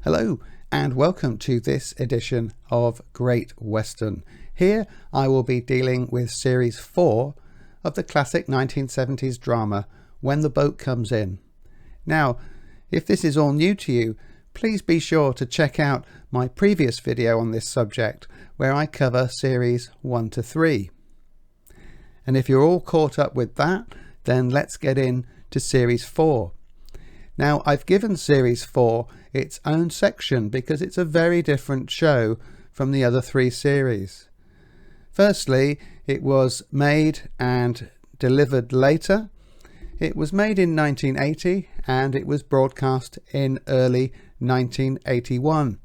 Hello and welcome to this edition of Great Western. Here I will be dealing with Series 4 of the classic 1970s drama When the Boat Comes In. Now, if this is all new to you, please be sure to check out my previous video on this subject where I cover Series 1 to 3. And if you're all caught up with that, then let's get in to Series 4. Now, I've given Series 4 its own section because it's a very different show from the other three series. Firstly, it was made and delivered later. It was made in 1980 and it was broadcast in early 1981,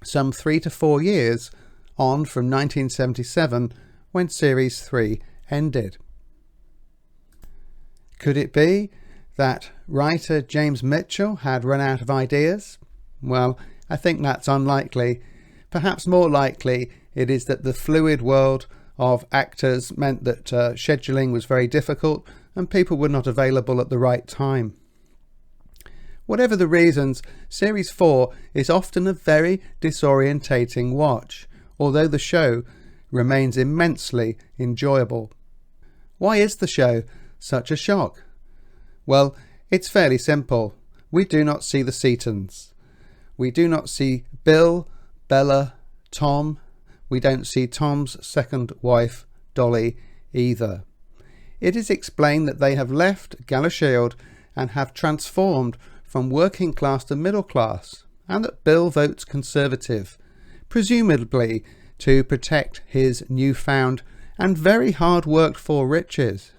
some 3 to 4 years on from 1977 when Series 3 ended. Could it be that writer James Mitchell had run out of ideas? Well, I think that's unlikely. Perhaps more likely it is that the fluid world of actors meant that scheduling was very difficult and people were not available at the right time. Whatever the reasons, Series 4 is often a very disorientating watch, although the show remains immensely enjoyable. Why is the show such a shock? Well, it's fairly simple. We do not see the Setons. We do not see Bill, Bella, Tom. We don't see Tom's second wife, Dolly, either. It is explained that they have left Gallowshield and have transformed from working class to middle class, and that Bill votes Conservative, presumably to protect his newfound and very hard worked for riches.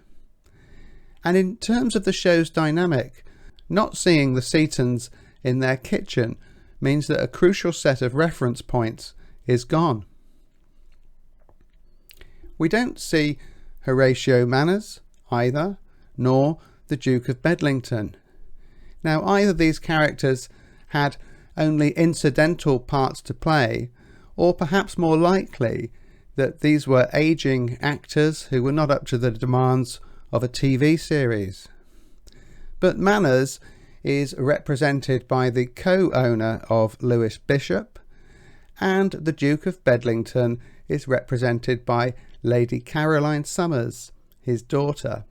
And in terms of the show's dynamic, not seeing the Setons in their kitchen means that a crucial set of reference points is gone. We don't see Horatio Manners either, nor the Duke of Bedlington. Now, either these characters had only incidental parts to play, or perhaps more likely that these were aging actors who were not up to the demands of a TV series. But Manners is represented by the co-owner of Lewis Bishop, and the Duke of Bedlington is represented by Lady Caroline Summers, his daughter.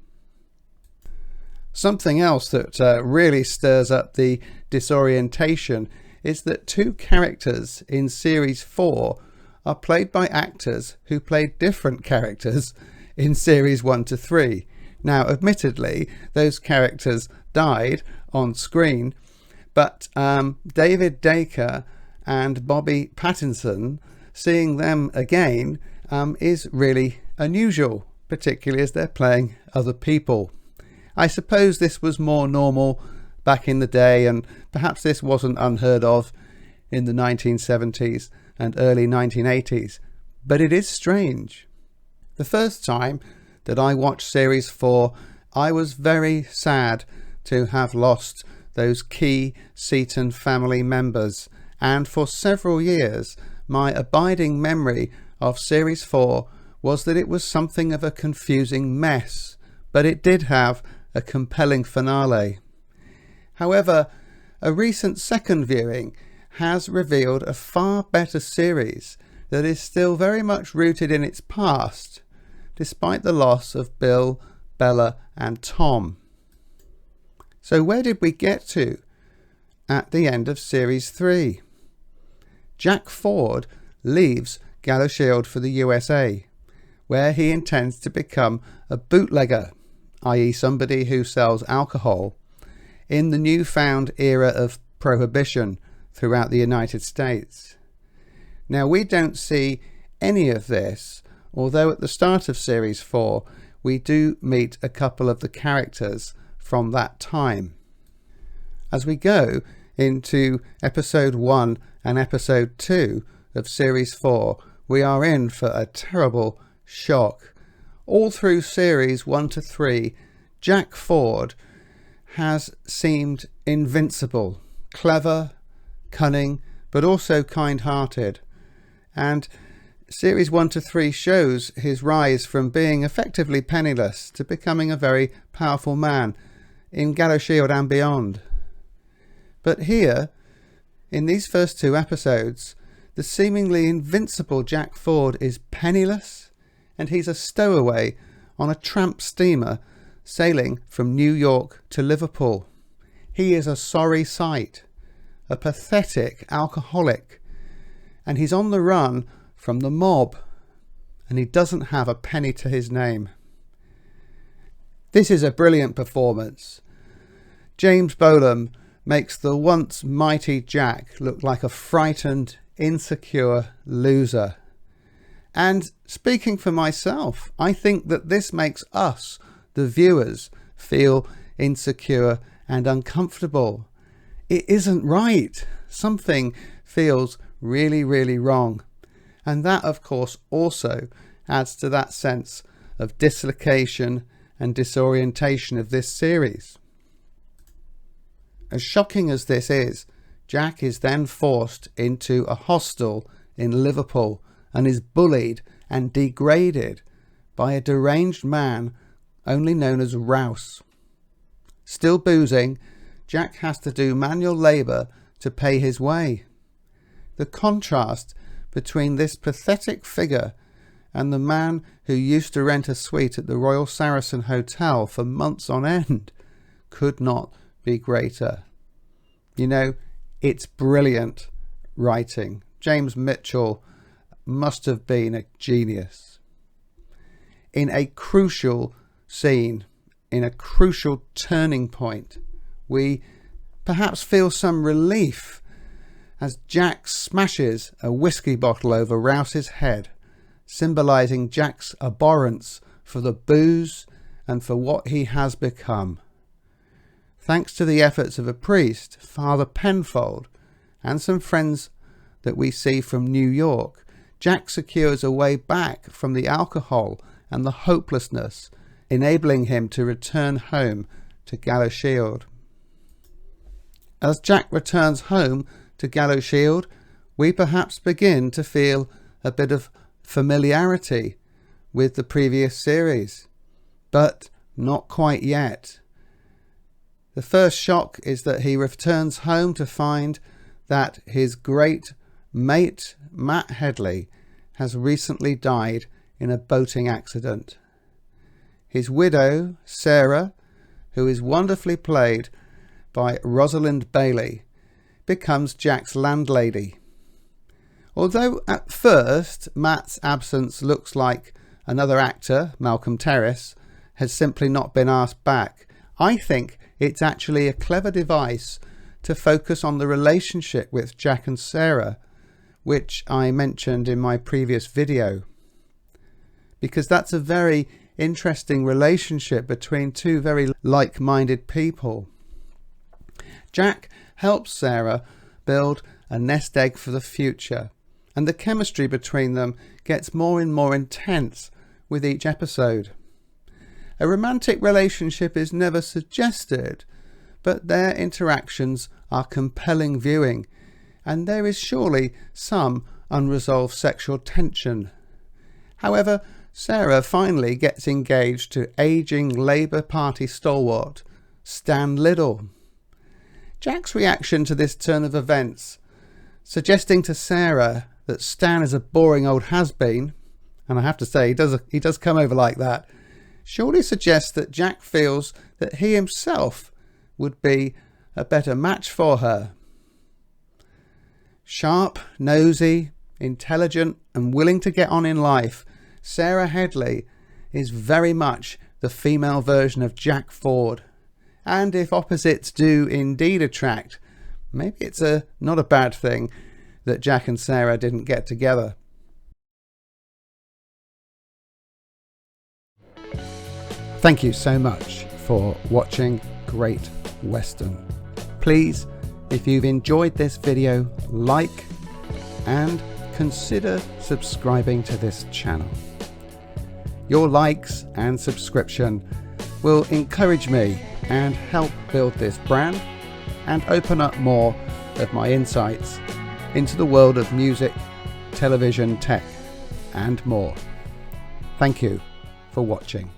Something else that really stirs up the disorientation is that two characters in Series 4 are played by actors who played different characters in Series 1 to 3. Now, admittedly, those characters died on screen, but David Dacre and Bobby Pattinson, seeing them again is really unusual, particularly as they're playing other people. I suppose this was more normal back in the day, and perhaps this wasn't unheard of in the 1970s and early 1980s, but it is strange. The first time that I watched Series 4, I was very sad to have lost those key Seton family members, and for several years my abiding memory of Series 4 was that it was something of a confusing mess, but it did have a compelling finale. However, a recent second viewing has revealed a far better series that is still very much rooted in its past, despite the loss of Bill, Bella and Tom. So where did we get to at the end of Series 3? Jack Ford leaves Gallowshield for the USA, where he intends to become a bootlegger, i.e. somebody who sells alcohol, in the newfound era of prohibition throughout the United States. Now, we don't see any of this, although at the start of Series 4 we do meet a couple of the characters from that time. As we go into Episode 1 and Episode 2 of Series 4, we are in for a terrible shock. All through Series 1 to 3, Jack Ford has seemed invincible, clever, cunning, but also kind-hearted. And Series 1 to 3 shows his rise from being effectively penniless to becoming a very powerful man in Gallowshield and beyond. But here In these first 2 episodes, the seemingly invincible Jack Ford is penniless, and he's a stowaway on a tramp steamer sailing from New York to Liverpool. He is a sorry sight, a pathetic alcoholic, and he's on the run from the mob, and he doesn't have a penny to his name. This is a brilliant performance. James Bolam makes the once mighty Jack look like a frightened, insecure loser. And speaking for myself, I think that this makes us, the viewers, feel insecure and uncomfortable. It isn't right. Something feels really, really wrong. And that, of course, also adds to that sense of dislocation and disorientation of this series. As shocking as this is, Jack is then forced into a hostel in Liverpool and is bullied and degraded by a deranged man only known as Rouse. Still boozing, Jack has to do manual labour to pay his way. The contrast between this pathetic figure and the man who used to rent a suite at the Royal Saracen Hotel for months on end could not be greater. You know, it's brilliant writing. James Mitchell must have been a genius. In a crucial scene, in a crucial turning point, we perhaps feel some relief as Jack smashes a whiskey bottle over Rouse's head, symbolising Jack's abhorrence for the booze and for what he has become. Thanks to the efforts of a priest, Father Penfold, and some friends that we see from New York, Jack secures a way back from the alcohol and the hopelessness, enabling him to return home to Gallowshield. As Jack returns home to Gallowshield, we perhaps begin to feel a bit of familiarity with the previous series, but not quite yet. The first shock is that he returns home to find that his great mate Matt Headley has recently died in a boating accident. His widow, Sarah, who is wonderfully played by Rosalind Bailey, becomes Jack's landlady. Although at first Matt's absence looks like another actor, Malcolm Terrace, has simply not been asked back, I think it's actually a clever device to focus on the relationship with Jack and Sarah, which I mentioned in my previous video, because that's a very interesting relationship between two very like-minded people. Jack helps Sarah build a nest egg for the future, and the chemistry between them gets more and more intense with each episode. A romantic relationship is never suggested, but their interactions are compelling viewing, and there is surely some unresolved sexual tension. However, Sarah finally gets engaged to ageing Labour Party stalwart Stan Liddell. Jack's reaction to this turn of events, suggesting to Sarah that Stan is a boring old has-been, and I have to say he does come over like that, surely suggests that Jack feels that he himself would be a better match for her. Sharp, nosy, intelligent and willing to get on in life, Sarah Headley is very much the female version of Jack Ford. And if opposites do indeed attract, maybe it's not a bad thing that Jack and Sarah didn't get together. Thank you so much for watching Great Western. Please, if you've enjoyed this video, like and consider subscribing to this channel. Your likes and subscription will encourage me and help build this brand and open up more of my insights into the world of music, television, tech and more. Thank you for watching.